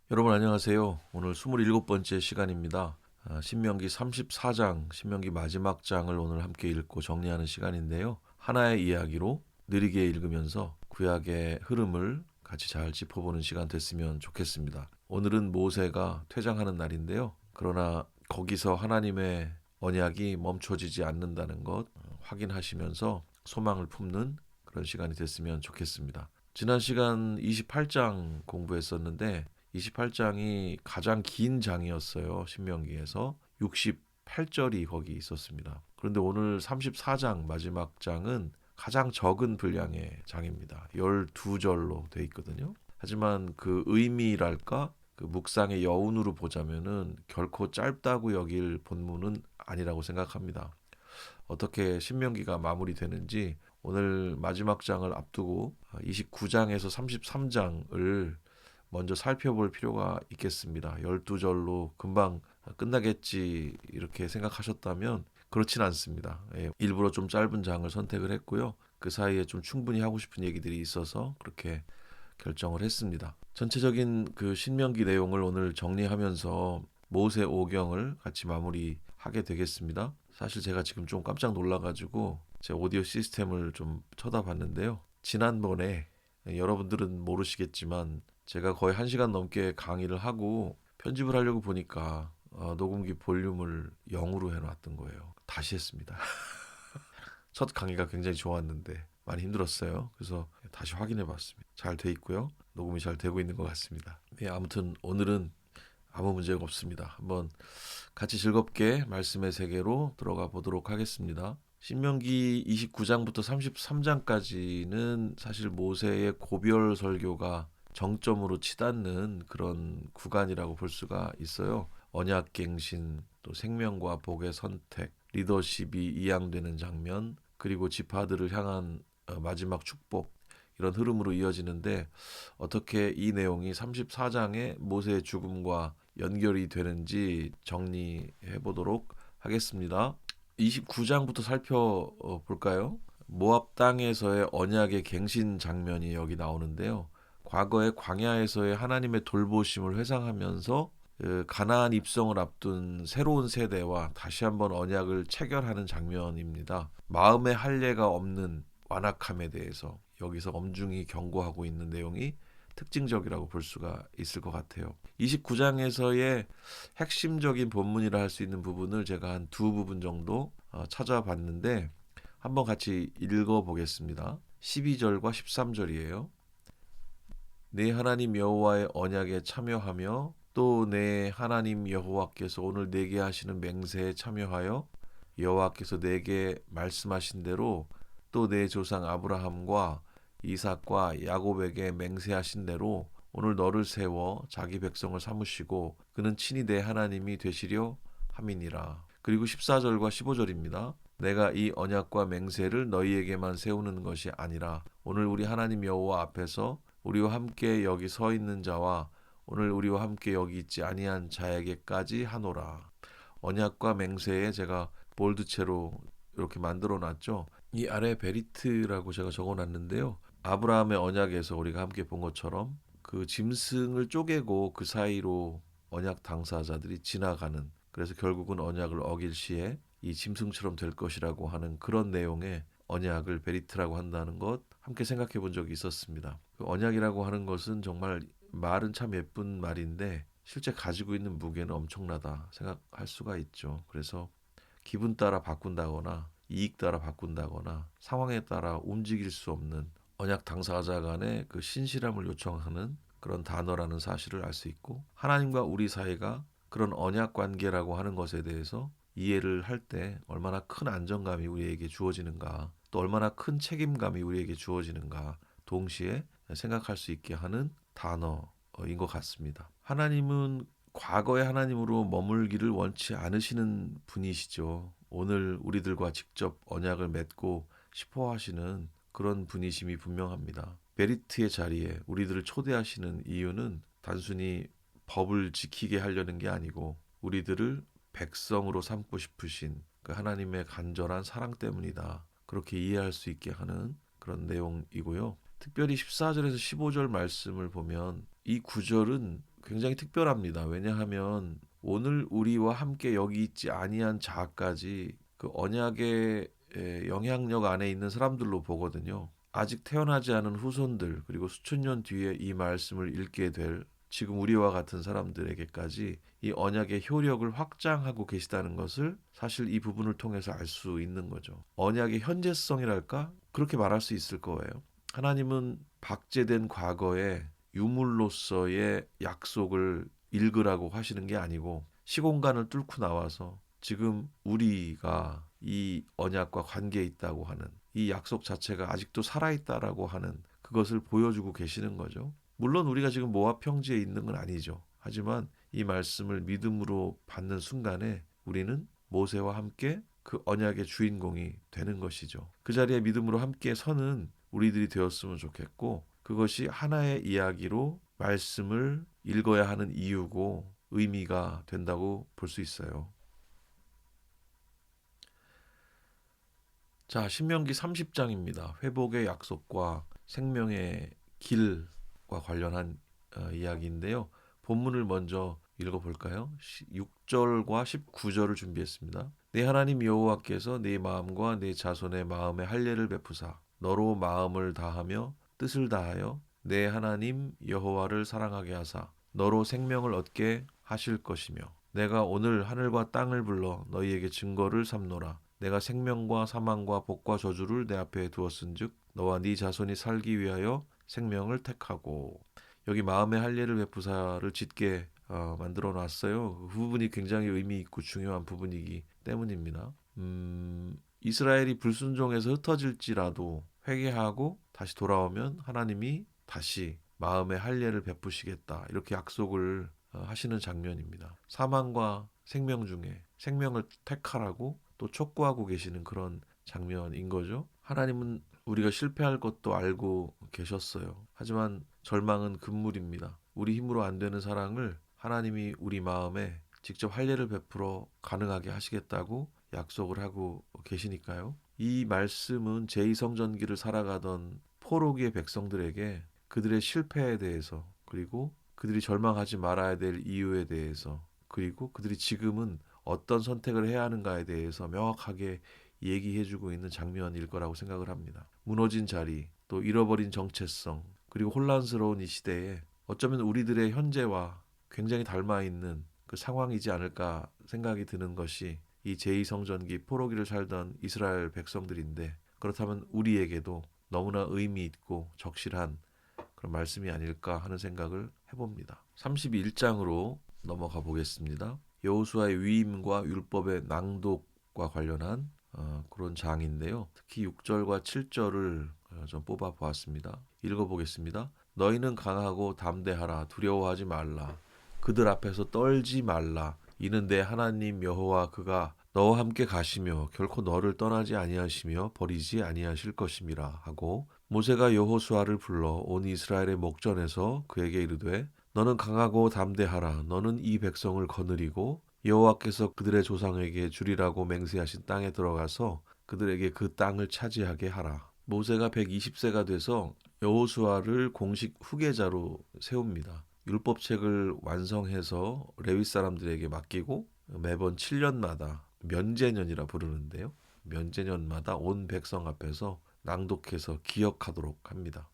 여러분 안녕하세요. 오늘 27번째 시간입니다. 신명기 34장, 신명기 마지막 장을 오늘 함께 읽고 정리하는 시간인데요. 하나의 이야기로 느리게 읽으면서 구약의 흐름을 같이 잘 짚어보는 시간 됐으면 좋겠습니다. 오늘은 모세가 퇴장하는 날인데요. 그러나 거기서 하나님의 언약이 멈춰지지 않는다는 것 확인하시면서 소망을 품는 그런 시간이 됐으면 좋겠습니다. 지난 시간 28장 공부했었는데 28장이 가장 긴 장이었어요. 신명기에서 68절이 거기 있었습니다. 그런데 오늘 34장 마지막 장은 가장 적은 분량의 장입니다. 12절로 돼 있거든요. 하지만 그 의미랄까 그 묵상의 여운으로 보자면은 결코 짧다고 여길 본문은 아니라고 생각합니다. 어떻게 신명기가 마무리되는지 오늘 마지막 장을 앞두고 29장에서 33장을 먼저 살펴볼 필요가 있겠습니다. 12절로 금방 끝나겠지 이렇게 생각하셨다면 그렇진 않습니다. 일부러 좀 짧은 장을 선택을 했고요. 그 사이에 좀 충분히 하고 싶은 얘기들이 있어서 그렇게 결정을 했습니다. 전체적인 그 신명기 내용을 오늘 정리하면서 모세 오경을 같이 마무리하게 되겠습니다. 사실 제가 지금 좀 깜짝 놀라가지고 제 오디오 시스템을 좀 쳐다봤는데요. 지난번에 여러분들은 모르시겠지만 제가 거의 1시간 넘게 강의를 하고 편집을 하려고 보니까 녹음기 볼륨을 0으로 해놨던 거예요. 다시 했습니다. 첫 강의가 굉장히 좋았는데 많이 힘들었어요. 그래서 다시 확인해 봤습니다. 잘 돼 있고요. 녹음이 잘 되고 있는 것 같습니다. 네, 아무튼 오늘은 아무 문제가 없습니다. 한번 같이 즐겁게 말씀의 세계로 들어가 보도록 하겠습니다. 신명기 29장부터 33장까지는 사실 모세의 고별 설교가 정점으로 치닫는 그런 구간이라고 볼 수가 있어요. 언약갱신, 또 생명과 복의 선택, 리더십이 이양되는 장면, 그리고 지파들을 향한 마지막 축복, 이런 흐름으로 이어지는데 어떻게 이 내용이 34장의 모세의 죽음과 연결이 되는지 정리해 보도록 하겠습니다. 29장부터 살펴볼까요? 모압 땅에서의 언약의 갱신 장면이 여기 나오는데요. 과거의 광야에서의 하나님의 돌보심을 회상하면서 가나안 입성을 앞둔 새로운 세대와 다시 한번 언약을 체결하는 장면입니다. 마음의 할례가 없는 완악함에 대해서 여기서 엄중히 경고하고 있는 내용이 특징적이라고 볼 수가 있을 것 같아요. 29장에서의 핵심적인 본문이라 할 수 있는 부분을 제가 한 두 부분 정도 찾아봤는데 한번 같이 읽어보겠습니다. 12절과 13절이에요. 내 하나님 여호와의 언약에 참여하며 또 내 하나님 여호와께서 오늘 내게 하시는 맹세에 참여하여 여호와께서 내게 말씀하신 대로 또 내 조상 아브라함과 이삭과 야곱에게 맹세하신 대로 오늘 너를 세워 자기 백성을 삼으시고 그는 친히 내 하나님이 되시려 함이니라. 그리고 14절과 15절입니다. 내가 이 언약과 맹세를 너희에게만 세우는 것이 아니라 오늘 우리 하나님 여호와 앞에서 우리와 함께 여기 서 있는 자와 오늘 우리와 함께 여기 있지 아니한 자에게까지 하노라. 언약과 맹세에 제가 볼드체로 이렇게 만들어 놨죠. 이 아래 베리트라고 제가 적어 놨는데요. 아브라함의 언약에서 우리가 함께 본 것처럼 그 짐승을 쪼개고 그 사이로 언약 당사자들이 지나가는, 그래서 결국은 언약을 어길 시에 이 짐승처럼 될 것이라고 하는 그런 내용의 언약을 베리트라고 한다는 것 함께 생각해 본 적이 있었습니다. 그 언약이라고 하는 것은 정말 말은 참 예쁜 말인데 실제 가지고 있는 무게는 엄청나다 생각할 수가 있죠. 그래서 기분 따라 바꾼다거나 이익 따라 바꾼다거나 상황에 따라 움직일 수 없는 언약 당사자 간의 그 신실함을 요청하는 그런 단어라는 사실을 알 수 있고, 하나님과 우리 사이가 그런 언약 관계라고 하는 것에 대해서 이해를 할 때 얼마나 큰 안정감이 우리에게 주어지는가, 또 얼마나 큰 책임감이 우리에게 주어지는가 동시에 생각할 수 있게 하는 단어인 것 같습니다. 하나님은 과거의 하나님으로 머물기를 원치 않으시는 분이시죠. 오늘 우리들과 직접 언약을 맺고 싶어 하시는 그런 분이심이 분명합니다. 베리트의 자리에 우리들을 초대하시는 이유는 단순히 법을 지키게 하려는 게 아니고 우리들을 백성으로 삼고 싶으신 그 하나님의 간절한 사랑 때문이다. 그렇게 이해할 수 있게 하는 그런 내용이고요. 특별히 14절에서 15절 말씀을 보면 이 구절은 굉장히 특별합니다. 왜냐하면 오늘 우리와 함께 여기 있지 아니한 자까지 그 언약의 영향력 안에 있는 사람들로 보거든요. 아직 태어나지 않은 후손들 그리고 수천 년 뒤에 이 말씀을 읽게 될 지금 우리와 같은 사람들에게까지 이 언약의 효력을 확장하고 계시다는 것을 사실 이 부분을 통해서 알 수 있는 거죠. 언약의 현재성이랄까? 그렇게 말할 수 있을 거예요. 하나님은 박제된 과거에 유물로서의 약속을 읽으라고 하시는 게 아니고 시공간을 뚫고 나와서 지금 우리가 이 언약과 관계에 있다고 하는 이 약속 자체가 아직도 살아있다라고 하는 그것을 보여주고 계시는 거죠. 물론 우리가 지금 모압 평지에 있는 건 아니죠. 하지만 이 말씀을 믿음으로 받는 순간에 우리는 모세와 함께 그 언약의 주인공이 되는 것이죠. 그 자리에 믿음으로 함께 서는 우리들이 되었으면 좋겠고 그것이 하나의 이야기로 말씀을 읽어야 하는 이유고 의미가 된다고 볼 수 있어요. 자, 신명기 30장입니다. 회복의 약속과 생명의 길과 관련한 이야기인데요. 본문을 먼저 읽어볼까요? 6절과 19절을 준비했습니다. 네 하나님 여호와께서 네 마음과 네 자손의 마음에 할례를 베푸사 너로 마음을 다하며 뜻을 다하여 내 하나님 여호와를 사랑하게 하사 너로 생명을 얻게 하실 것이며 내가 오늘 하늘과 땅을 불러 너희에게 증거를 삼노라. 내가 생명과 사망과 복과 저주를 내 앞에 두었은즉 너와 네 자손이 살기 위하여 생명을 택하고 여기 마음의 할례를 베푸사를 짙게 만들어 놨어요. 그 부분이 굉장히 의미 있고 중요한 부분이기 때문입니다. 이스라엘이 불순종해서 흩어질지라도 회개하고 다시 돌아오면 하나님이 다시 마음의 할례를 베푸시겠다 이렇게 약속을 하시는 장면입니다. 사망과 생명 중에 생명을 택하라고 또 촉구하고 계시는 그런 장면인 거죠. 하나님은 우리가 실패할 것도 알고 계셨어요. 하지만 절망은 금물입니다. 우리 힘으로 안 되는 사랑을 하나님이 우리 마음에 직접 할례를 베풀어 가능하게 하시겠다고 약속을 하고 계시니까요. 이 말씀은 제2성전기를 살아가던 포로기의 백성들에게 그들의 실패에 대해서 그리고 그들이 절망하지 말아야 될 이유에 대해서 그리고 그들이 지금은 어떤 선택을 해야 하는가에 대해서 명확하게 얘기해주고 있는 장면일 거라고 생각을 합니다. 무너진 자리, 또 잃어버린 정체성, 그리고 혼란스러운 이 시대에 어쩌면 우리들의 현재와 굉장히 닮아 있는 그 상황이지 않을까 생각이 드는 것이 이 제2성전기 포로기를 살던 이스라엘 백성들인데 그렇다면 우리에게도 너무나 의미 있고 적실한 그런 말씀이 아닐까 하는 생각을 해봅니다. 31장으로 넘어가 보겠습니다. 여호수아의 위임과 율법의 낭독과 관련한 그런 장인데요. 특히 6절과 7절을 좀 뽑아 보았습니다. 읽어보겠습니다. 너희는 강하고 담대하라. 두려워하지 말라. 그들 앞에서 떨지 말라. 이는 내 하나님 여호와 그가 너와 함께 가시며 결코 너를 떠나지 아니하시며 버리지 아니하실 것임이라 하고 모세가 여호수아를 불러 온 이스라엘의 목전에서 그에게 이르되 너는 강하고 담대하라. 너는 이 백성을 거느리고 여호와께서 그들의 조상에게 주리라고 맹세하신 땅에 들어가서 그들에게 그 땅을 차지하게 하라. 모세가 120세가 돼서 여호수아를 공식 후계자로 세웁니다. 율법책을 완성해서 레위 사람들에게 맡기고 매번 7년마다 면제년이라 부르는데요. 면제년마다 온 백성 앞에서 낭독해서 기억하도록 합니다.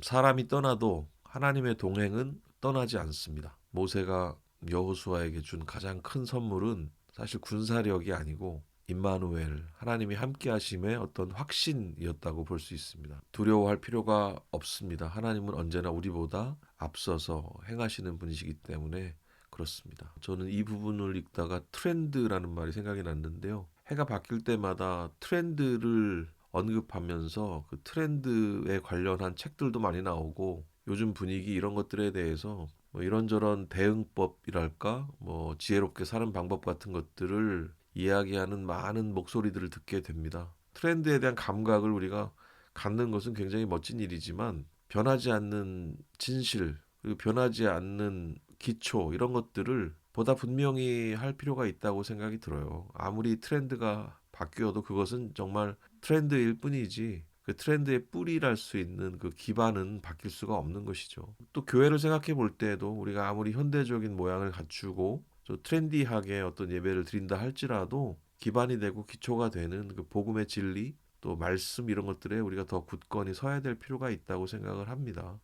사람이 떠나도 하나님의 동행은 떠나지 않습니다. 모세가 여호수아에게 준 가장 큰 선물은 사실 군사력이 아니고 임마누엘 하나님이 함께 하심의 어떤 확신이었다고 볼 수 있습니다. 두려워할 필요가 없습니다. 하나님은 언제나 우리보다 앞서서 행하시는 분이시기 때문에 그렇습니다. 저는 이 부분을 읽다가 트렌드라는 말이 생각이 났는데요. 해가 바뀔 때마다 트렌드를 언급하면서 그 트렌드에 관련한 책들도 많이 나오고 요즘 분위기 이런 것들에 대해서 뭐 이런저런 대응법이랄까 뭐 지혜롭게 사는 방법 같은 것들을 이야기하는 많은 목소리들을 듣게 됩니다. 트렌드에 대한 감각을 우리가 갖는 것은 굉장히 멋진 일이지만 변하지 않는 진실 그리고 변하지 않는 기초 이런 것들을 보다 분명히 할 필요가 있다고 생각이 들어요. 아무리 트렌드가 바뀌어도 그것은 정말 트렌드일 뿐이지 그 트렌드의 뿌리랄 수 있는 그 기반은 바뀔 수가 없는 것이죠. 또 교회를 생각해 볼 때에도 우리가 아무리 현대적인 모양을 갖추고 또 트렌디하게 어떤 예배를 드린다 할지라도 기반이 되고 기초가 되는 그 복음의 진리 또 말씀 이런 것들에 우리가 더 굳건히 서야 될 필요가 있다고 생각을 합니다.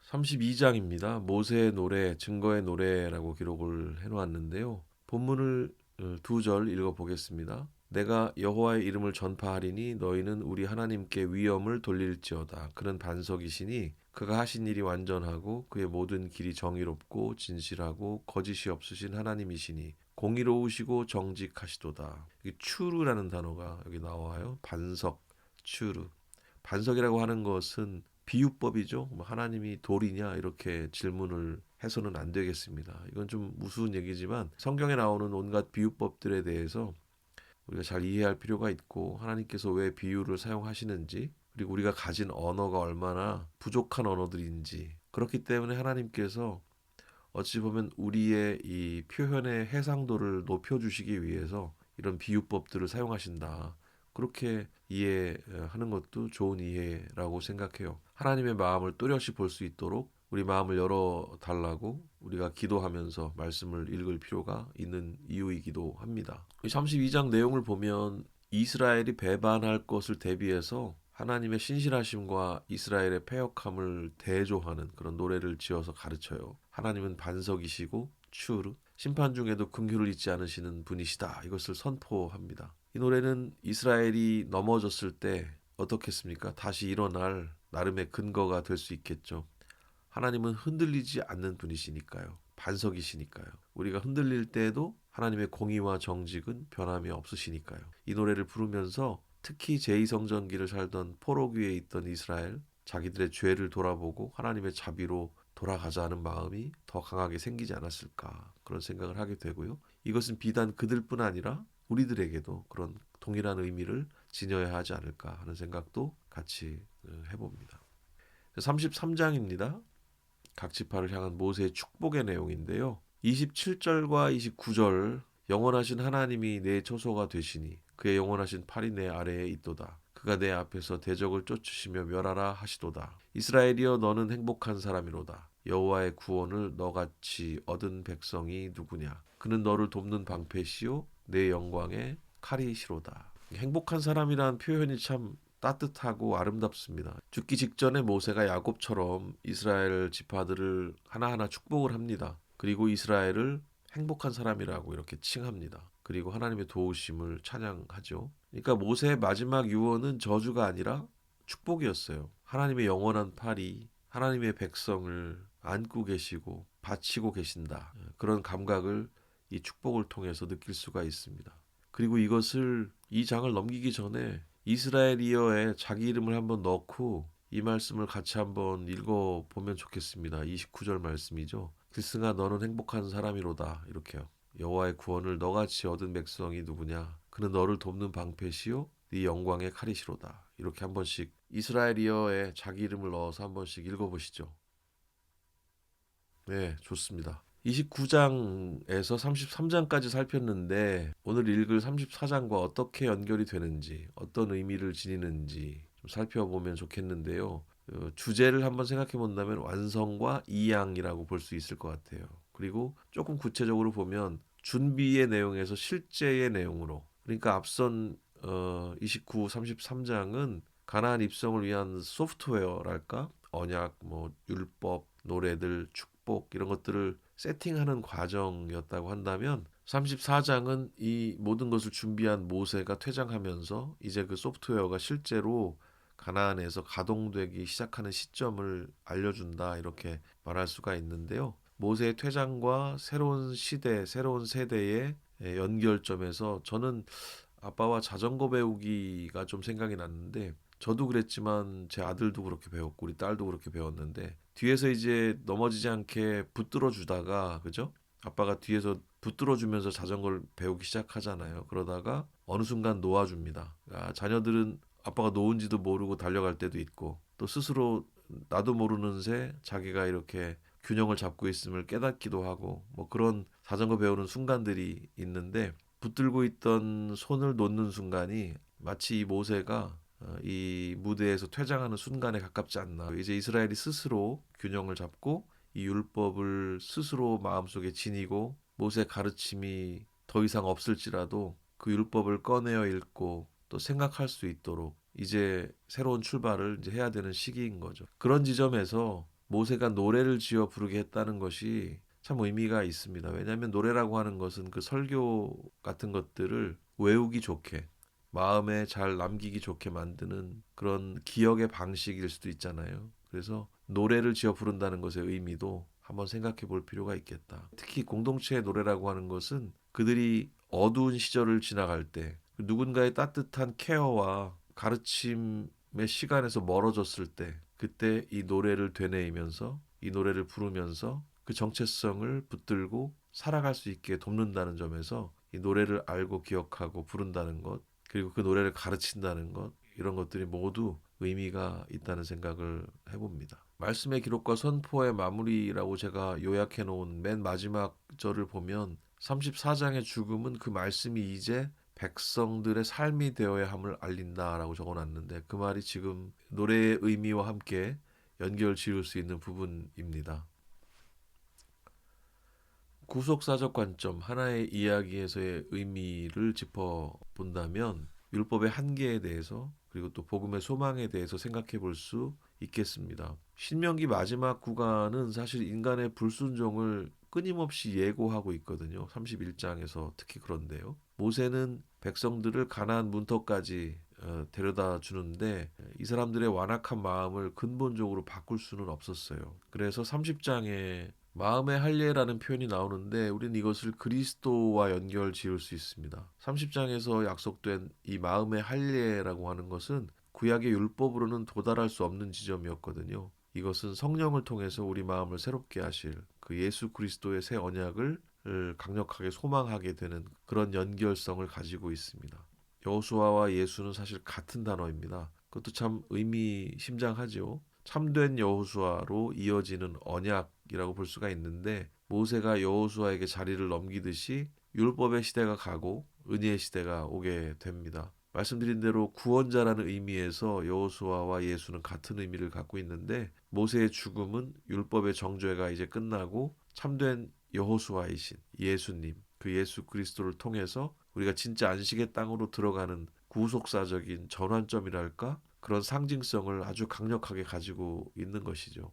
32장입니다. 모세의 노래, 증거의 노래라고 기록을 해놓았는데요. 본문을 두 절 읽어보겠습니다. 내가 여호와의 이름을 전파하리니 너희는 우리 하나님께 위엄을 돌릴지어다. 그는 반석이시니 그가 하신 일이 완전하고 그의 모든 길이 정의롭고 진실하고 거짓이 없으신 하나님이시니 공의로우시고 정직하시도다. 이 추르라는 단어가 여기 나와요. 반석, 추르. 반석이라고 하는 것은 비유법이죠. 뭐 하나님이 돌이냐 이렇게 질문을 해서는 안 되겠습니다. 이건 좀 무서운 얘기지만 성경에 나오는 온갖 비유법들에 대해서 우리가 잘 이해할 필요가 있고 하나님께서 왜 비유를 사용하시는지 그리고 우리가 가진 언어가 얼마나 부족한 언어들인지 그렇기 때문에 하나님께서 어찌 보면 우리의 이 표현의 해상도를 높여주시기 위해서 이런 비유법들을 사용하신다. 그렇게 이해하는 것도 좋은 이해라고 생각해요. 하나님의 마음을 또렷이 볼 수 있도록 우리 마음을 열어달라고 우리가 기도하면서 말씀을 읽을 필요가 있는 이유이기도 합니다. 32장 내용을 보면 이스라엘이 배반할 것을 대비해서 하나님의 신실하심과 이스라엘의 패역함을 대조하는 그런 노래를 지어서 가르쳐요. 하나님은 반석이시고 추르 심판 중에도 긍휼을 잊지 않으시는 분이시다. 이것을 선포합니다. 이 노래는 이스라엘이 넘어졌을 때 어떻겠습니까? 다시 일어날 나름의 근거가 될 수 있겠죠. 하나님은 흔들리지 않는 분이시니까요. 반석이시니까요. 우리가 흔들릴 때에도 하나님의 공의와 정직은 변함이 없으시니까요. 이 노래를 부르면서 특히 제2성전기를 살던 포로기에 있던 이스라엘, 자기들의 죄를 돌아보고 하나님의 자비로 돌아가자는 마음이 더 강하게 생기지 않았을까 그런 생각을 하게 되고요. 이것은 비단 그들뿐 아니라 우리들에게도 그런 동일한 의미를 지녀야 하지 않을까 하는 생각도 같이 해봅니다. 33장입니다. 각 지파를 향한 모세의 축복의 내용인데요. 27절과 29절 영원하신 하나님이 내 처소가 되시니 그의 영원하신 팔이 내 아래에 있도다. 그가 내 앞에서 대적을 쫓으시며 멸하라 하시도다. 이스라엘이여 너는 행복한 사람이로다. 여호와의 구원을 너같이 얻은 백성이 누구냐. 그는 너를 돕는 방패시요 내 영광의 칼이시로다. 행복한 사람이란 표현이 참 따뜻하고 아름답습니다. 죽기 직전에 모세가 야곱처럼 이스라엘 지파들을 하나하나 축복을 합니다. 그리고 이스라엘을 행복한 사람이라고 이렇게 칭합니다. 그리고 하나님의 도우심을 찬양하죠. 그러니까 모세의 마지막 유언은 저주가 아니라 축복이었어요. 하나님의 영원한 팔이 하나님의 백성을 안고 계시고 바치고 계신다. 그런 감각을 이 축복을 통해서 느낄 수가 있습니다. 그리고 이것을 이 장을 넘기기 전에 이스라엘이어에 자기 이름을 한번 넣고 이 말씀을 같이 한번 읽어보면 좋겠습니다. 29절 말씀이죠. 길승아 너는 행복한 사람이로다. 이렇게요. 여호와의 구원을 너같이 얻은 백성이 누구냐. 그는 너를 돕는 방패시요 네 영광의 칼이시로다. 이렇게 한 번씩 이스라엘이어에 자기 이름을 넣어서 한 번씩 읽어보시죠. 네, 좋습니다. 29장에서 33장까지 살폈는데 오늘 읽을 34장과 어떻게 연결이 되는지 어떤 의미를 지니는지 좀 살펴보면 좋겠는데요. 주제를 한번 생각해 본다면 완성과 이양이라고 볼 수 있을 것 같아요. 그리고 조금 구체적으로 보면 준비의 내용에서 실제의 내용으로 그러니까 앞선 29, 33장은 가나안 입성을 위한 소프트웨어랄까 언약, 뭐 율법, 노래들, 축복 이런 것들을 세팅하는 과정이었다고 한다면 34장은 이 모든 것을 준비한 모세가 퇴장하면서 이제 그 소프트웨어가 실제로 가나안에서 가동되기 시작하는 시점을 알려준다 이렇게 말할 수가 있는데요. 모세의 퇴장과 새로운 시대, 새로운 세대의 연결점에서 저는 아빠와 자전거 배우기가 좀 생각이 났는데 저도 그랬지만 제 아들도 그렇게 배웠고 우리 딸도 그렇게 배웠는데 뒤에서 이제 넘어지지 않게 붙들어 주다가 그죠? 아빠가 뒤에서 붙들어 주면서 자전거를 배우기 시작하잖아요. 그러다가 어느 순간 놓아줍니다. 자녀들은 아빠가 놓은지도 모르고 달려갈 때도 있고 또 스스로 나도 모르는 새 자기가 이렇게 균형을 잡고 있음을 깨닫기도 하고 뭐 그런 자전거 배우는 순간들이 있는데 붙들고 있던 손을 놓는 순간이 마치 이 모세가 이 무대에서 퇴장하는 순간에 가깝지 않나. 이제 이스라엘이 스스로 균형을 잡고 이 율법을 스스로 마음속에 지니고 모세 가르침이 더 이상 없을지라도 그 율법을 꺼내어 읽고 또 생각할 수 있도록 이제 새로운 출발을 이제 해야 되는 시기인 거죠. 그런 지점에서 모세가 노래를 지어 부르게 했다는 것이 참 의미가 있습니다. 왜냐하면 노래라고 하는 것은 그 설교 같은 것들을 외우기 좋게 마음에 잘 남기기 좋게 만드는 그런 기억의 방식일 수도 있잖아요. 그래서 노래를 지어 부른다는 것의 의미도 한번 생각해 볼 필요가 있겠다. 특히 공동체의 노래라고 하는 것은 그들이 어두운 시절을 지나갈 때 누군가의 따뜻한 케어와 가르침의 시간에서 멀어졌을 때 그때 이 노래를 되뇌이면서 이 노래를 부르면서 그 정체성을 붙들고 살아갈 수 있게 돕는다는 점에서 이 노래를 알고 기억하고 부른다는 것 그리고 그 노래를 가르친다는 것 이런 것들이 모두 의미가 있다는 생각을 해봅니다. 말씀의 기록과 선포의 마무리라고 제가 요약해 놓은 맨 마지막 절을 보면 34장의 죽음은 그 말씀이 이제 백성들의 삶이 되어야 함을 알린다라고 적어놨는데 그 말이 지금 노래의 의미와 함께 연결 지을 수 있는 부분입니다. 구속사적 관점 하나의 이야기에서의 의미를 짚어본다면 율법의 한계에 대해서 그리고 또 복음의 소망에 대해서 생각해 볼 수 있겠습니다. 신명기 마지막 구간은 사실 인간의 불순종을 끊임없이 예고하고 있거든요. 31장에서 특히 그런데요. 모세는 백성들을 가나안 문턱까지 데려다 주는데 이 사람들의 완악한 마음을 근본적으로 바꿀 수는 없었어요. 그래서 30장에 마음의 할례라는 표현이 나오는데 우리는 이것을 그리스도와 연결 지을 수 있습니다. 30장에서 약속된 이 마음의 할례라고 하는 것은 구약의 율법으로는 도달할 수 없는 지점이었거든요. 이것은 성령을 통해서 우리 마음을 새롭게 하실 그 예수 그리스도의 새 언약을 강력하게 소망하게 되는 그런 연결성을 가지고 있습니다. 여호수아와 예수는 사실 같은 단어입니다. 그것도 참 의미심장하죠. 참된 여호수아로 이어지는 언약이라고 볼 수가 있는데 모세가 여호수아에게 자리를 넘기듯이 율법의 시대가 가고 은혜의 시대가 오게 됩니다. 말씀드린 대로 구원자라는 의미에서 여호수아와 예수는 같은 의미를 갖고 있는데 모세의 죽음은 율법의 정죄가 이제 끝나고 참된 여호수아이신 예수님 그 예수 그리스도를 통해서 우리가 진짜 안식의 땅으로 들어가는 구속사적인 전환점이랄까 그런 상징성을 아주 강력하게 가지고 있는 것이죠.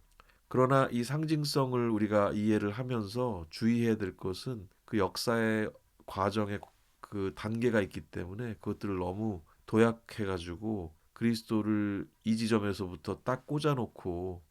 그러나 이 상징성을 우리가 이해를 하면서 주의해야 될 것은 그 역사의 과정에 그 단계가 있기 때문에 그것들을 너무 도약해가지고 그리스도를 이 지점에서부터 딱 꽂아놓고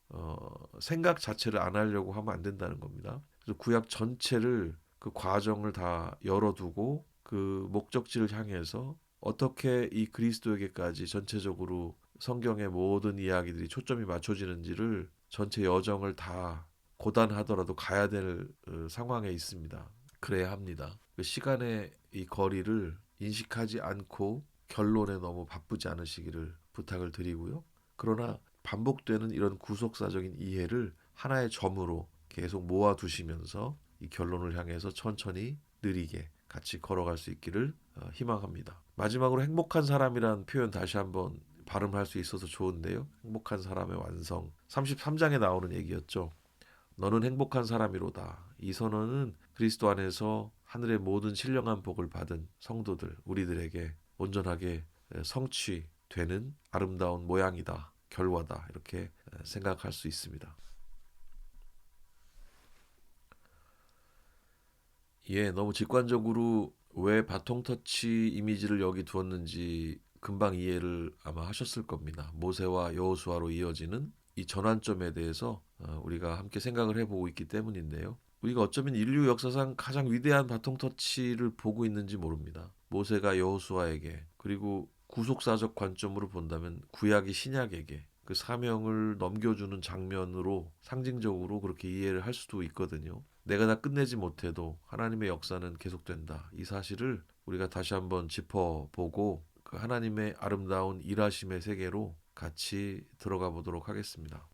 생각 자체를 안 하려고 하면 안 된다는 겁니다. 그래서 구약 전체를 그 과정을 다 열어두고 그 목적지를 향해서 어떻게 이 그리스도에게까지 전체적으로 성경의 모든 이야기들이 초점이 맞춰지는지를 전체 여정을 다 고단하더라도 가야 될 상황에 있습니다. 그래야 합니다. 그 시간의 이 거리를 인식하지 않고 결론에 너무 바쁘지 않으시기를 부탁을 드리고요. 그러나 반복되는 이런 구속사적인 이해를 하나의 점으로 계속 모아두시면서 이 결론을 향해서 천천히 느리게 같이 걸어갈 수 있기를 희망합니다. 마지막으로 행복한 사람이란 표현 다시 한번 발음할 수 있어서 좋은데요. 행복한 사람의 완성. 33장에 나오는 얘기였죠. 너는 행복한 사람이로다. 이 선언은 그리스도 안에서 하늘의 모든 신령한 복을 받은 성도들, 우리들에게 온전하게 성취되는 아름다운 모양이다. 결과다. 이렇게 생각할 수 있습니다. 예, 너무 직관적으로 왜 바통 터치 이미지를 여기 두었는지 금방 이해를 아마 하셨을 겁니다. 모세와 여호수아로 이어지는 이 전환점에 대해서 우리가 함께 생각을 해보고 있기 때문인데요. 우리가 어쩌면 인류 역사상 가장 위대한 바통 터치를 보고 있는지 모릅니다. 모세가 여호수아에게 그리고 구속사적 관점으로 본다면 구약이 신약에게 그 사명을 넘겨주는 장면으로 상징적으로 그렇게 이해를 할 수도 있거든요. 내가 다 끝내지 못해도 하나님의 역사는 계속된다. 이 사실을 우리가 다시 한번 짚어보고 그 하나님의 아름다운 일하심의 세계로 같이 들어가 보도록 하겠습니다.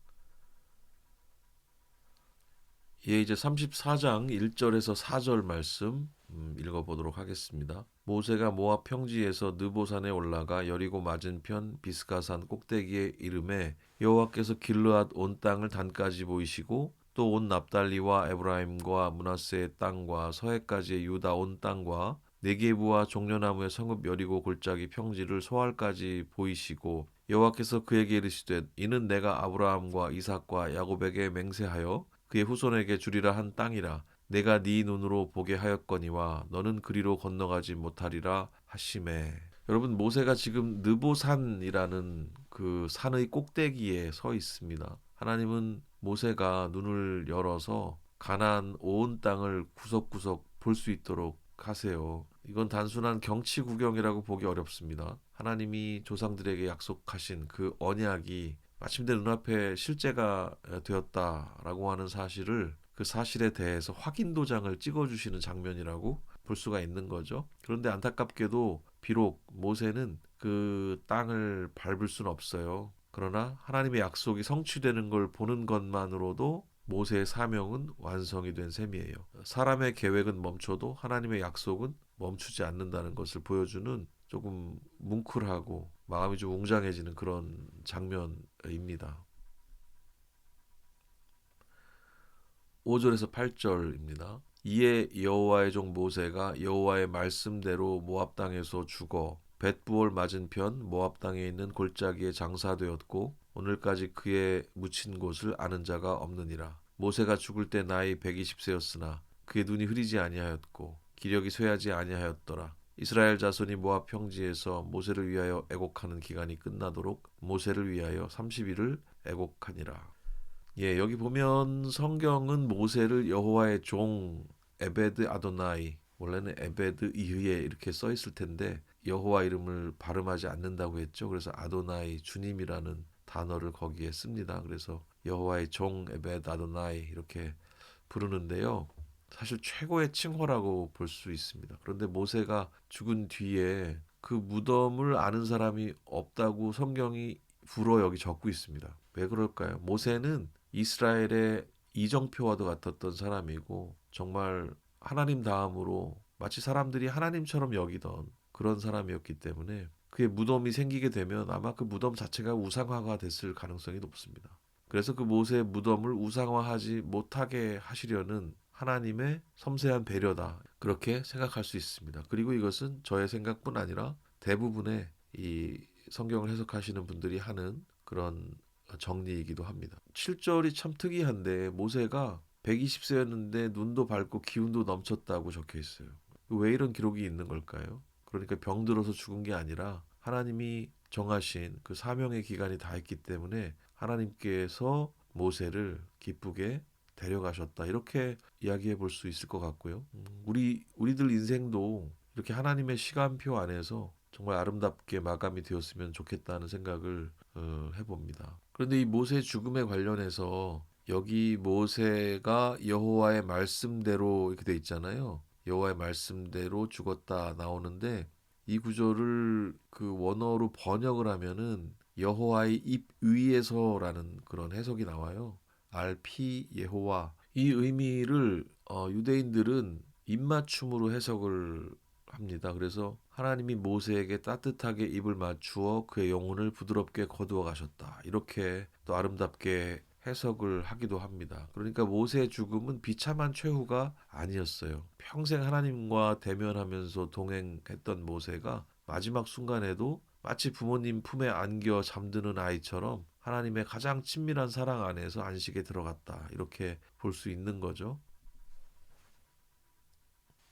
예, 이제 34장 1절에서 4절 말씀 읽어보도록 하겠습니다. 모세가 모압 평지에서 느보산에 올라가 여리고 맞은편 비스가산 꼭대기에 이르매 여호와께서 길르앗 온 땅을 단까지 보이시고 또 온 납달리와 에브라임과 므낫세의 땅과 서해까지의 유다 온 땅과 네게부와 종려나무의 성읍 여리고 골짜기 평지를 소알까지 보이시고 여호와께서 그에게 이르시되 이는 내가 아브라함과 이삭과 야곱에게 맹세하여 그의 후손에게 주리라 한 땅이라 내가 네 눈으로 보게 하였거니와 너는 그리로 건너가지 못하리라 하시매. 여러분, 모세가 지금 느보산이라는 그 산의 꼭대기에 서 있습니다. 하나님은 모세가 눈을 열어서 가나안 온 땅을 구석구석 볼 수 있도록 하세요. 이건 단순한 경치 구경이라고 보기 어렵습니다. 하나님이 조상들에게 약속하신 그 언약이 마침내 눈앞에 실제가 되었다라고 하는 사실을, 그 사실에 대해서 확인 도장을 찍어주시는 장면이라고 볼 수가 있는 거죠. 그런데 안타깝게도 비록 모세는 그 땅을 밟을 수는 없어요. 그러나 하나님의 약속이 성취되는 걸 보는 것만으로도 모세의 사명은 완성이 된 셈이에요. 사람의 계획은 멈춰도 하나님의 약속은 멈추지 않는다는 것을 보여주는 조금 뭉클하고 마음이 좀 웅장해지는 그런 장면입니다. 5절에서 8절입니다. 이에 여호와의 종 모세가 여호와의 말씀대로 모압 땅에서 죽어 벳부올 맞은편 모압 땅에 있는 골짜기에 장사되었고 오늘까지 그의 묻힌 곳을 아는 자가 없느니라. 모세가 죽을 때 나이 120세였으나 그의 눈이 흐리지 아니하였고 기력이 쇠하지 아니하였더라. 이스라엘 자손이 모압 평지에서 모세를 위하여 애곡하는 기간이 끝나도록 모세를 위하여 30일을 애곡하니라. 예, 여기 보면 성경은 모세를 여호와의 종 에베드 아도나이, 원래는 에베드 이흐에 이렇게 써 있을 텐데 여호와 이름을 발음하지 않는다고 했죠. 그래서 아도나이, 주님이라는 단어를 거기에 씁니다. 그래서 여호와의 종 에베드 아도나이 이렇게 부르는데요. 사실 최고의 칭호라고 볼 수 있습니다. 그런데 모세가 죽은 뒤에 그 무덤을 아는 사람이 없다고 성경이 불어 여기 적고 있습니다. 왜 그럴까요? 모세는 이스라엘의 이정표와도 같았던 사람이고 정말 하나님 다음으로 마치 사람들이 하나님처럼 여기던 그런 사람이었기 때문에 그의 무덤이 생기게 되면 아마 그 무덤 자체가 우상화가 됐을 가능성이 높습니다. 그래서 그 모세의 무덤을 우상화하지 못하게 하시려는 하나님의 섬세한 배려다, 그렇게 생각할 수 있습니다. 그리고 이것은 저의 생각뿐 아니라 대부분의 이 성경을 해석하시는 분들이 하는 그런 정리이기도 합니다. 7절이 참 특이한데 모세가 120세였는데 눈도 밝고 기운도 넘쳤다고 적혀 있어요. 왜 이런 기록이 있는 걸까요? 그러니까 병들어서 죽은 게 아니라 하나님이 정하신 그 사명의 기간이 다 했기 때문에 하나님께서 모세를 기쁘게 데려가셨다, 이렇게 이야기해 볼 수 있을 것 같고요. 우리들 인생도 이렇게 하나님의 시간표 안에서 정말 아름답게 마감이 되었으면 좋겠다는 생각을 해봅니다. 그런데 이 모세 죽음에 관련해서 여기 모세가 여호와의 말씀대로 이렇게 돼 있잖아요. 여호와의 말씀대로 죽었다 나오는데 이 구절을 그 원어로 번역을 하면은 여호와의 입 위에서라는 그런 해석이 나와요. RP 여호와, 이 의미를 유대인들은 입맞춤으로 해석을 합니다. 그래서 하나님이 모세에게 따뜻하게 입을 맞추어 그의 영혼을 부드럽게 거두어 가셨다, 이렇게 또 아름답게 해석을 하기도 합니다. 그러니까 모세의 죽음은 비참한 최후가 아니었어요. 평생 하나님과 대면하면서 동행했던 모세가 마지막 순간에도 마치 부모님 품에 안겨 잠드는 아이처럼 하나님의 가장 친밀한 사랑 안에서 안식에 들어갔다, 이렇게 볼 수 있는 거죠.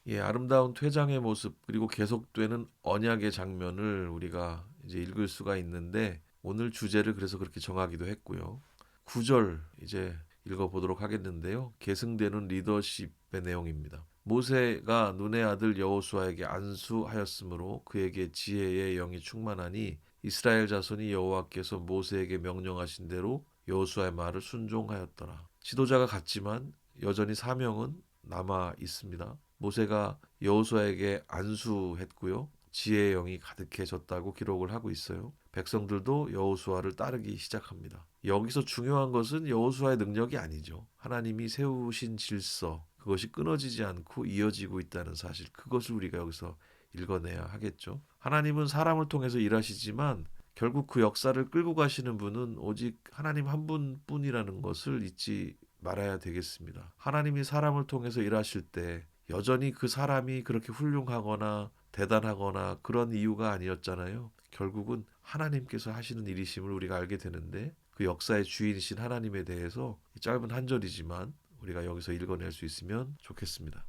예, 아름다운 퇴장의 모습 그리고 계속되는 언약의 장면을 우리가 이제 읽을 수가 있는데 오늘 주제를 그래서 그렇게 정하기도 했고요. 9절 이제 읽어보도록 하겠는데요. 계승되는 리더십의 내용입니다. 모세가 눈의 아들 여호수아에게 안수하였으므로 그에게 지혜의 영이 충만하니 이스라엘 자손이 여호와께서 모세에게 명령하신 대로 여호수아의 말을 순종하였더라. 지도자가 같지만 여전히 사명은 남아 있습니다. 모세가 여호수아에게 안수했고요. 지혜의 영이 가득해졌다고 기록을 하고 있어요. 백성들도 여호수아를 따르기 시작합니다. 여기서 중요한 것은 여호수아의 능력이 아니죠. 하나님이 세우신 질서, 그것이 끊어지지 않고 이어지고 있다는 사실, 그것을 우리가 여기서 읽어내야 하겠죠. 하나님은 사람을 통해서 일하시지만 결국 그 역사를 끌고 가시는 분은 오직 하나님 한 분뿐이라는 것을 잊지 말아야 되겠습니다. 하나님이 사람을 통해서 일하실 때 여전히 그 사람이 그렇게 훌륭하거나 대단하거나 그런 이유가 아니었잖아요. 결국은 하나님께서 하시는 일이심을 우리가 알게 되는데, 그 역사의 주인이신 하나님에 대해서 짧은 한 절이지만 우리가 여기서 읽어낼 수 있으면 좋겠습니다.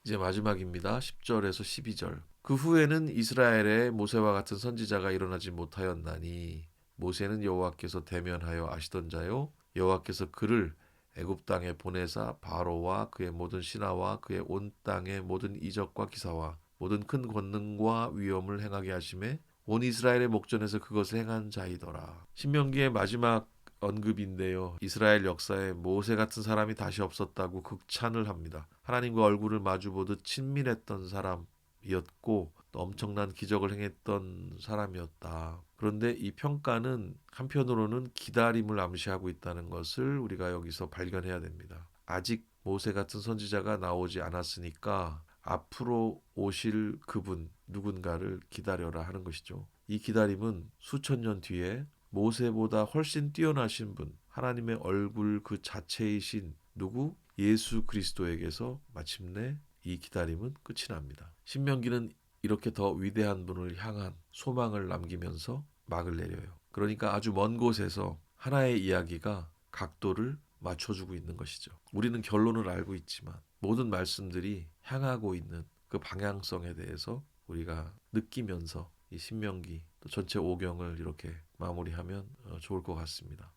이제 마지막입니다. 10절에서 12절. 그 후에는 이스라엘에 모세와 같은 선지자가 일어나지 못하였나니 모세는 여호와께서 대면하여 아시던 자요, 여호와께서 그를 애굽 땅에 보내사 바로와 그의 모든 신하와 그의 온 땅의 모든 이적과 기사와 모든 큰 권능과 위엄을 행하게 하심에 온 이스라엘의 목전에서 그것을 행한 자이더라. 신명기의 마지막 언급인데요. 이스라엘 역사에 모세 같은 사람이 다시 없었다고 극찬을 합니다. 하나님과 얼굴을 마주보듯 친밀했던 사람이었고 또 엄청난 기적을 행했던 사람이었다. 그런데 이 평가는 한편으로는 기다림을 암시하고 있다는 것을 우리가 여기서 발견해야 됩니다. 아직 모세 같은 선지자가 나오지 않았으니까 앞으로 오실 그분 누군가를 기다려라 하는 것이죠. 이 기다림은 수천 년 뒤에 모세보다 훨씬 뛰어나신 분, 하나님의 얼굴 그 자체이신 누구? 예수 그리스도에게서 마침내 이 기다림은 끝이 납니다. 신명기는 이렇게 더 위대한 분을 향한 소망을 남기면서 막을 내려요. 그러니까 아주 먼 곳에서 하나의 이야기가 각도를 맞춰주고 있는 것이죠. 우리는 결론을 알고 있지만 모든 말씀들이 향하고 있는 그 방향성에 대해서 우리가 느끼면서 이 신명기 또 전체 5경을 이렇게 마무리하면 좋을 것 같습니다.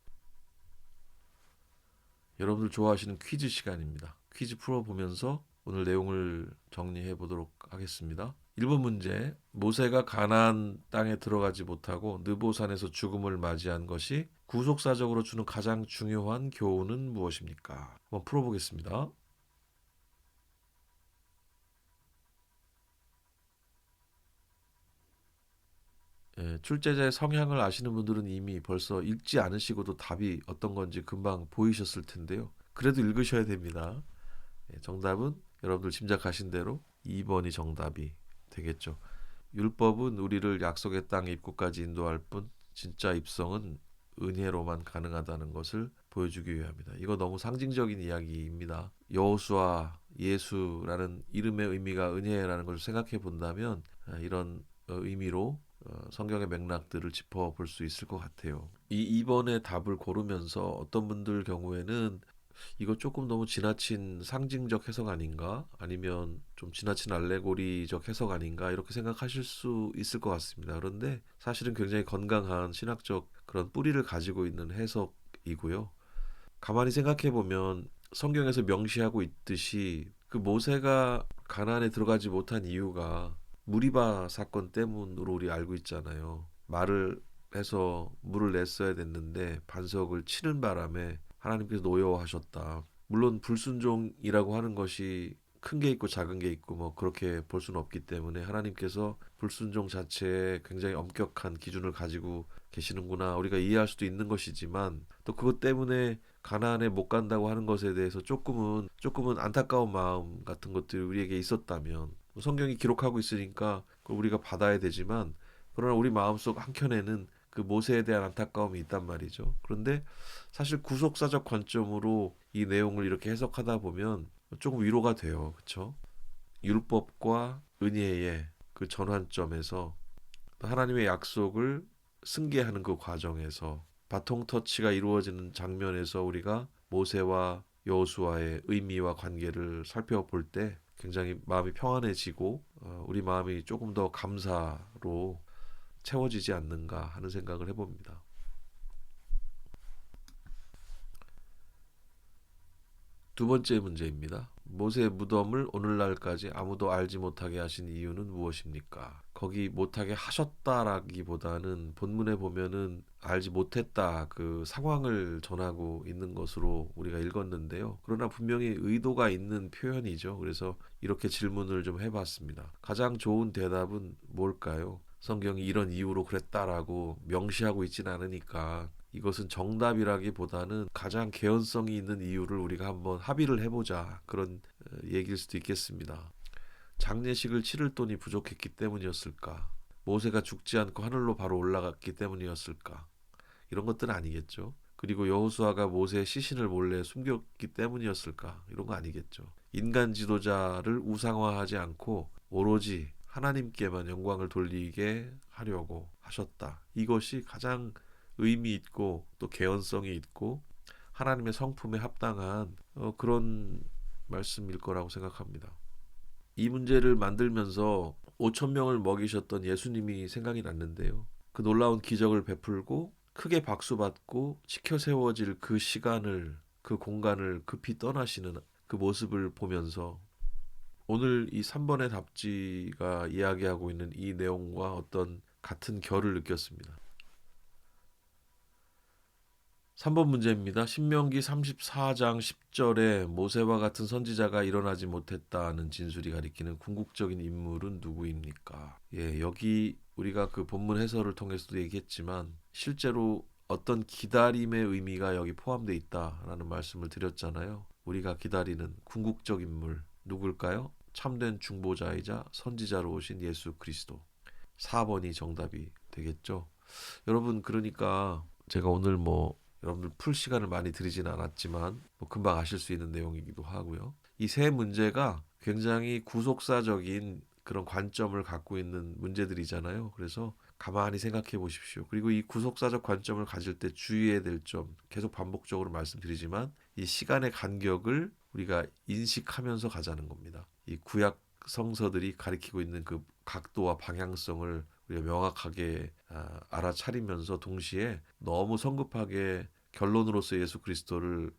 여러분들 좋아하시는 퀴즈 시간입니다. 퀴즈 풀어보면서 오늘 내용을 정리해 보도록 하겠습니다. 1번 문제. 모세가 가나안 땅에 들어가지 못하고 느보산에서 죽음을 맞이한 것이 구속사적으로 주는 가장 중요한 교훈은 무엇입니까? 한번 풀어보겠습니다. 출제자의 성향을 아시는 분들은 이미 벌써 읽지 않으시고도 답이 어떤 건지 금방 보이셨을 텐데요. 그래도 읽으셔야 됩니다. 정답은 여러분들 짐작하신 대로 2번이 정답이 되겠죠. 율법은 우리를 약속의 땅 입구까지 인도할 뿐 진짜 입성은 은혜로만 가능하다는 것을 보여주기 위함이다. 이거 너무 상징적인 이야기입니다. 여호수아, 예수라는 이름의 의미가 은혜라는 것을 생각해 본다면 이런 의미로 성경의 맥락들을 짚어볼 수 있을 것 같아요. 이 2번의 답을 고르면서 어떤 분들 경우에는 이거 조금 너무 지나친 상징적 해석 아닌가? 아니면 좀 지나친 알레고리적 해석 아닌가? 이렇게 생각하실 수 있을 것 같습니다. 그런데 사실은 굉장히 건강한 신학적 그런 뿌리를 가지고 있는 해석이고요. 가만히 생각해 보면 성경에서 명시하고 있듯이 그 모세가 가나안에 들어가지 못한 이유가 무리바 사건 때문으로 우리 알고 있잖아요. 말을 해서 물을 냈어야 됐는데 반석을 치는 바람에 하나님께서 노여워하셨다. 물론 불순종이라고 하는 것이 큰 게 있고 작은 게 있고 뭐 그렇게 볼 수는 없기 때문에 하나님께서 불순종 자체에 굉장히 엄격한 기준을 가지고 계시는구나 우리가 이해할 수도 있는 것이지만 또 그것 때문에 가나안에 못 간다고 하는 것에 대해서 조금은 안타까운 마음 같은 것들이 우리에게 있었다면 성경이 기록하고 있으니까 그걸 우리가 받아야 되지만 그러나 우리 마음속 한켠에는 그 모세에 대한 안타까움이 있단 말이죠. 그런데 사실 구속사적 관점으로 이 내용을 이렇게 해석하다 보면 조금 위로가 돼요. 그렇죠? 율법과 은혜의 그 전환점에서 하나님의 약속을 승계하는 그 과정에서 바통 터치가 이루어지는 장면에서 우리가 모세와 여호수아의 의미와 관계를 살펴볼 때 굉장히 마음이 평안해지고 우리 마음이 조금 더 감사로 채워지지 않는가 하는 생각을 해봅니다. 두 번째 문제입니다. 모세의 무덤을 오늘날까지 아무도 알지 못하게 하신 이유는 무엇입니까? 거기 못하게 하셨다라기보다는 본문에 보면은 알지 못했다 그 상황을 전하고 있는 것으로 우리가 읽었는데요. 그러나 분명히 의도가 있는 표현이죠. 그래서 이렇게 질문을 좀 해봤습니다. 가장 좋은 대답은 뭘까요? 성경이 이런 이유로 그랬다라고 명시하고 있지는 않으니까 이것은 정답이라기보다는 가장 개연성이 있는 이유를 우리가 한번 합의를 해보자, 그런 얘기일 수도 있겠습니다. 장례식을 치를 돈이 부족했기 때문이었을까? 모세가 죽지 않고 하늘로 바로 올라갔기 때문이었을까? 이런 것들은 아니겠죠. 그리고 여호수아가 모세의 시신을 몰래 숨겼기 때문이었을까? 이런 거 아니겠죠. 인간 지도자를 우상화하지 않고 오로지 하나님께만 영광을 돌리게 하려고 하셨다. 이것이 가장 의미 있고 또 개연성이 있고 하나님의 성품에 합당한 그런 말씀일 거라고 생각합니다. 이 문제를 만들면서 5천 명을 먹이셨던 예수님이 생각이 났는데요. 그 놀라운 기적을 베풀고 크게 박수받고 지켜 세워질 그 시간을, 그 공간을 급히 떠나시는 그 모습을 보면서 오늘 이 3번의 답지가 이야기하고 있는 이 내용과 어떤 같은 결을 느꼈습니다. 3번 문제입니다. 신명기 34장 10절에 모세와 같은 선지자가 일어나지 못했다는 진술이 가리키는 궁극적인 인물은 누구입니까? 예, 여기 우리가 그 본문 해설을 통해서도 얘기했지만 실제로 어떤 기다림의 의미가 여기 포함되어 있다라는 말씀을 드렸잖아요. 우리가 기다리는 궁극적 인물 누굴까요? 참된 중보자이자 선지자로 오신 예수 그리스도. 4번이 정답이 되겠죠. 여러분, 그러니까 제가 오늘 여러분들 풀 시간을 많이 드리진 않았지만 금방 아실 수 있는 내용이기도 하고요. 이 세 문제가 굉장히 구속사적인 그런 관점을 갖고 있는 문제들이잖아요. 그래서 가만히 생각해 보십시오. 그리고 이 구속사적 관점을 가질 때 주의해야 될 점, 계속 반복적으로 말씀드리지만 이 시간의 간격을 우리가 인식하면서 가자는 겁니다. 이 구약 성서들이 가리키고 있는 그 각도와 방향성을 우리가 명확하게 알아차리면서 동시에 너무 성급하게 결론으로서 예수 그리스도를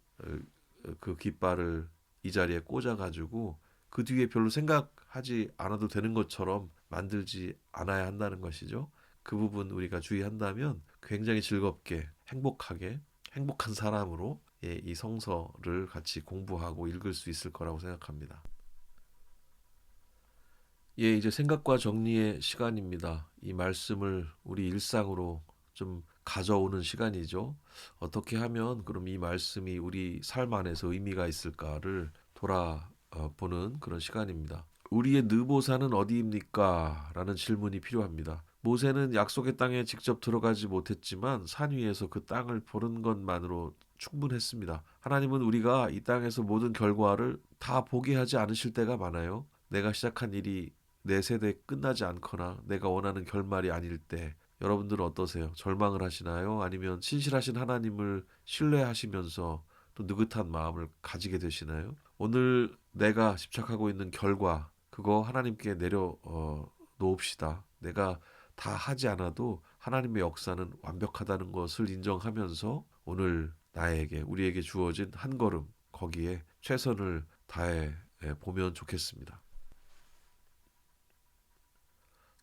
그 깃발을 이 자리에 꽂아가지고 그 뒤에 별로 생각하지 않아도 되는 것처럼 만들지 않아야 한다는 것이죠. 그 부분 우리가 주의한다면 굉장히 즐겁게 행복하게 행복한 사람으로 이 성서를 같이 공부하고 읽을 수 있을 거라고 생각합니다. 예, 이제 생각과 정리의 시간입니다. 이 말씀을 우리 일상으로 좀 가져오는 시간이죠. 어떻게 하면 그럼 이 말씀이 우리 삶 안에서 의미가 있을까를 돌아보는 그런 시간입니다. 우리의 느보산은 어디입니까? 라는 질문이 필요합니다. 모세는 약속의 땅에 직접 들어가지 못했지만 산 위에서 그 땅을 보는 것만으로 충분했습니다. 하나님은 우리가 이 땅에서 모든 결과를 다 보게 하지 않으실 때가 많아요. 내가 시작한 일이 내 세대에 끝나지 않거나 내가 원하는 결말이 아닐 때 여러분들은 어떠세요? 절망을 하시나요? 아니면 신실하신 하나님을 신뢰하시면서 또 느긋한 마음을 가지게 되시나요? 오늘 내가 집착하고 있는 결과 그거 하나님께 내려 놓읍시다. 내가 다 하지 않아도 하나님의 역사는 완벽하다는 것을 인정하면서 오늘 나에게 우리에게 주어진 한 걸음 거기에 최선을 다해 보면 좋겠습니다.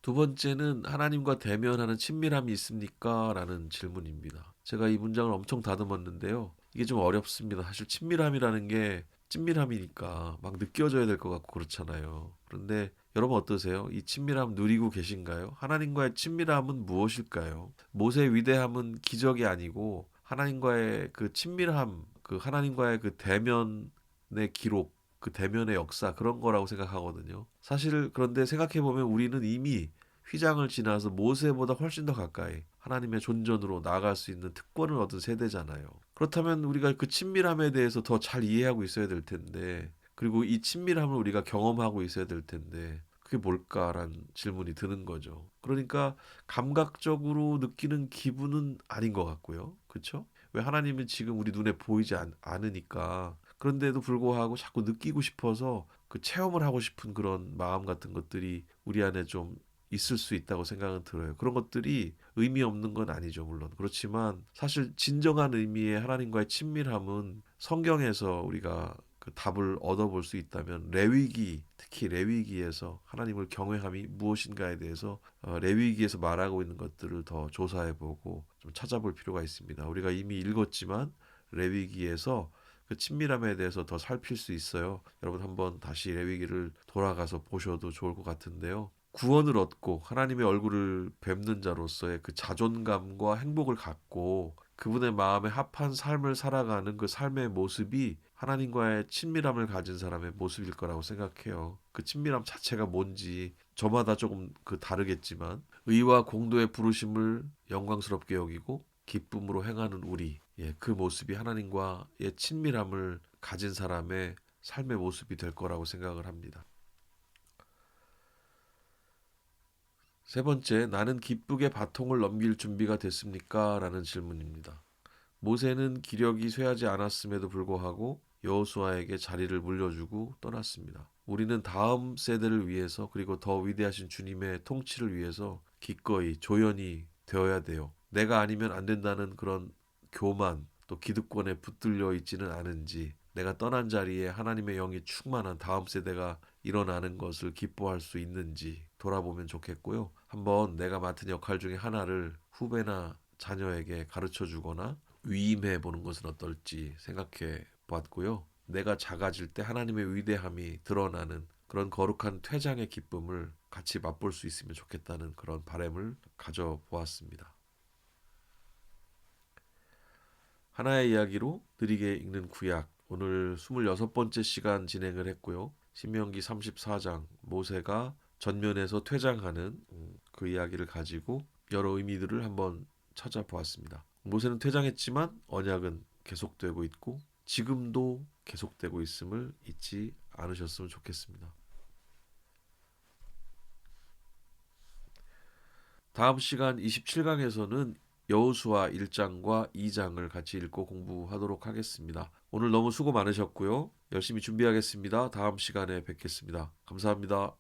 두 번째는 하나님과 대면하는 친밀함이 있습니까? 라는 질문입니다. 제가 이 문장을 엄청 다듬었는데요. 이게 좀 어렵습니다. 사실 친밀함이라는 게 친밀함이니까 막 느껴져야 될 것 같고 그렇잖아요. 그런데 여러분 어떠세요? 이 친밀함 누리고 계신가요? 하나님과의 친밀함은 무엇일까요? 모세의 위대함은 기적이 아니고 하나님과의 그 친밀함, 그 하나님과의 그 대면의 기록, 그 대면의 역사 그런 거라고 생각하거든요. 사실 그런데 생각해 보면 우리는 이미 휘장을 지나서 모세보다 훨씬 더 가까이 하나님의 존전으로 나아갈 수 있는 특권을 얻은 세대잖아요. 그렇다면 우리가 그 친밀함에 대해서 더 잘 이해하고 있어야 될 텐데, 그리고 이 친밀함을 우리가 경험하고 있어야 될 텐데 그게 뭘까라는 질문이 드는 거죠. 그러니까 감각적으로 느끼는 기분은 아닌 것 같고요. 그렇죠? 왜 하나님은 지금 우리 눈에 보이지 않으니까 그런데도 불구하고 자꾸 느끼고 싶어서 그 체험을 하고 싶은 그런 마음 같은 것들이 우리 안에 좀 있을 수 있다고 생각은 들어요. 그런 것들이 의미 없는 건 아니죠, 물론. 그렇지만 사실 진정한 의미의 하나님과의 친밀함은 성경에서 우리가 그 답을 얻어볼 수 있다면 레위기, 특히 레위기에서 하나님을 경외함이 무엇인가에 대해서 레위기에서 말하고 있는 것들을 더 조사해보고 좀 찾아볼 필요가 있습니다. 우리가 이미 읽었지만 레위기에서 그 친밀함에 대해서 더 살필 수 있어요. 여러분 한번 다시 레위기를 돌아가서 보셔도 좋을 것 같은데요. 구원을 얻고 하나님의 얼굴을 뵙는 자로서의 그 자존감과 행복을 갖고 그분의 마음에 합한 삶을 살아가는 그 삶의 모습이 하나님과의 친밀함을 가진 사람의 모습일 거라고 생각해요. 그 친밀함 자체가 뭔지 저마다 조금 다르겠지만 의와 공도의 부르심을 영광스럽게 여기고 기쁨으로 행하는 우리, 그 모습이 하나님과의 친밀함을 가진 사람의 삶의 모습이 될 거라고 생각을 합니다. 세 번째, 나는 기쁘게 바통을 넘길 준비가 됐습니까? 라는 질문입니다. 모세는 기력이 쇠하지 않았음에도 불구하고 여호수아에게 자리를 물려주고 떠났습니다. 우리는 다음 세대를 위해서 그리고 더 위대하신 주님의 통치를 위해서 기꺼이 조연이 되어야 돼요. 내가 아니면 안 된다는 그런 교만 또 기득권에 붙들려 있지는 않은지 내가 떠난 자리에 하나님의 영이 충만한 다음 세대가 일어나는 것을 기뻐할 수 있는지 돌아보면 좋겠고요. 한번 내가 맡은 역할 중에 하나를 후배나 자녀에게 가르쳐 주거나 위임해 보는 것은 어떨지 생각해 봤고요. 내가 작아질 때 하나님의 위대함이 드러나는 그런 거룩한 퇴장의 기쁨을 같이 맛볼 수 있으면 좋겠다는 그런 바람을 가져보았습니다. 하나의 이야기로 느리게 읽는 구약, 오늘 26번째 시간 진행을 했고요. 신명기 34장 모세가 전면에서 퇴장하는 그 이야기를 가지고 여러 의미들을 한번 찾아보았습니다. 모세는 퇴장했지만 언약은 계속되고 있고 지금도 계속되고 있음을 잊지 않으셨으면 좋겠습니다. 다음 시간 27강에서는 여호수아 1장과 2장을 같이 읽고 공부하도록 하겠습니다. 오늘 너무 수고 많으셨고요. 열심히 준비하겠습니다. 다음 시간에 뵙겠습니다. 감사합니다.